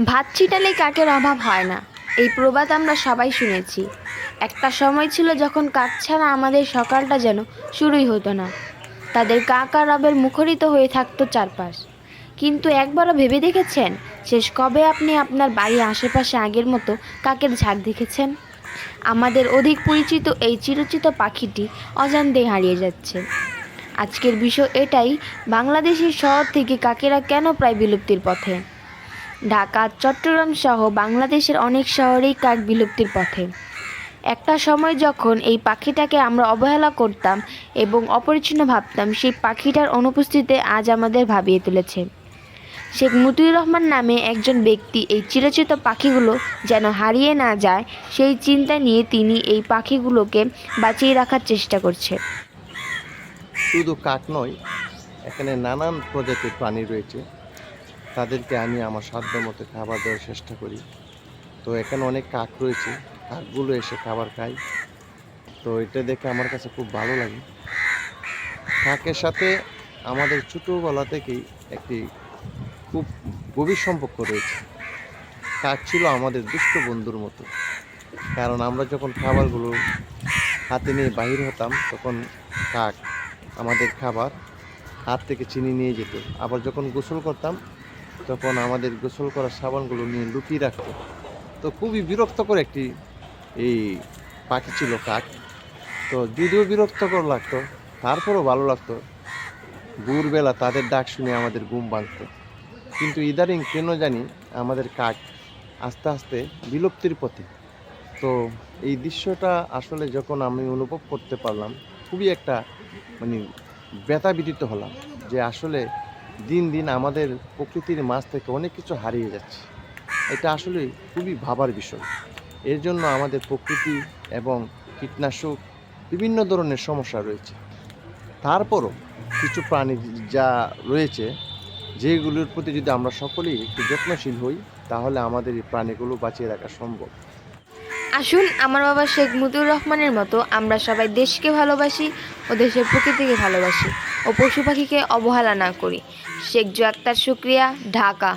ভাত ছিটালে কাকের অভাব হয় না, এই প্রবাদ আমরা সবাই শুনেছি। একটা সময় ছিল যখন কাক ছাড়া আমাদের সকালটা যেন শুরুই হতো না। তাদের কাক আর রবের মুখরিত হয়ে থাকতো চারপাশ। কিন্তু একবারও ভেবে দেখেছেন শেষ কবে আপনি আপনার বাড়ির আশেপাশে আগের মতো কাকের ঝাঁক দেখেছেন? আমাদের অধিক পরিচিত এই চিরচিত পাখিটি অজান্তেই হারিয়ে যাচ্ছে। আজকের বিষয় এটাই, বাংলাদেশের শহর থেকে কাকেরা কেন প্রায় বিলুপ্তির পথে। ঢাকা, চট্টগ্রাম সহ বাংলাদেশের অনেক শহরেই কাক বিলুপ্তির পথে। একটা সময় যখন এই পাখিটাকে আমরা অবহেলা করতাম এবং অপরিচ্ছন্ন ভাবতাম, সেই পাখিটার অনুপস্থিতিতে আজ আমাদের ভাবিয়ে তুলেছে। শেখ মতিউর রহমান নামে একজন ব্যক্তি এই চিরচিত পাখিগুলো যেন হারিয়ে না যায় সেই চিন্তা নিয়ে তিনি এই পাখিগুলোকে বাঁচিয়ে রাখার চেষ্টা করছে। শুধু কাক নয়, এখানে নানান প্রজাতির প্রাণী রয়েছে। তাদেরকে আমি আমার সাধ্যমতো খাবার দেওয়ার চেষ্টা করি। তো এখানে অনেক কাক রয়েছে, কাকগুলো এসে খাবার খায়। তো এটা দেখে আমার কাছে খুব ভালো লাগে। কাকের সাথে আমাদের ছোটোবেলা থেকেই একটি খুব গভীর সম্পর্ক রয়েছে। কাক ছিল আমাদের দুষ্ট বন্ধুর মতো, কারণ আমরা যখন খাবারগুলো হাতে নিয়ে বাহির হতাম তখন কাক আমাদের খাবার হাত থেকে ছিনিয়ে নিয়ে যেত। আবার যখন গোসল করতাম তখন আমাদের গোসল করার সাবানগুলো নিয়ে লুকিয়ে রাখতো। তো খুবই বিরক্তকর একটি এই পাখি ছিল কাক। তো যদিও বিরক্তকর লাগতো, তারপরও ভালো লাগতো। ভোরবেলা তাদের ডাক শুনে আমাদের ঘুম ভাঙতো। কিন্তু ইদানিং কেন জানি আমাদের কাক আস্তে আস্তে বিলুপ্তির পথে। তো এই দৃশ্যটা আসলে যখন আমি অনুভব করতে পারলাম, খুবই একটা মানে ব্যথাবিদিত হলাম যে আসলে দিন দিন আমাদের প্রকৃতির মাঝ থেকে অনেক কিছু হারিয়ে যাচ্ছে। এটা আসলে খুবই ভাবার বিষয়। এর জন্য আমাদের প্রকৃতি এবং কীটনাশক বিভিন্ন ধরনের সমস্যা রয়েছে। তারপরও কিছু প্রাণী যা রয়েছে, যেগুলোর প্রতি যদি আমরা সকলেই একটু যত্নশীল হই, তাহলে আমাদের এই প্রাণীগুলো বাঁচিয়ে রাখা সম্ভব। আসুন আমার বাবা শেখ মতিউর রহমানের মতো আমরা সবাই দেশকে ভালোবাসি ও দেশের প্রকৃতিকে ভালোবাসি ও পশু পাখিকে অবহেলা না করি। শেখ জু আক্তার, শুক্রিয়া, ঢাকা।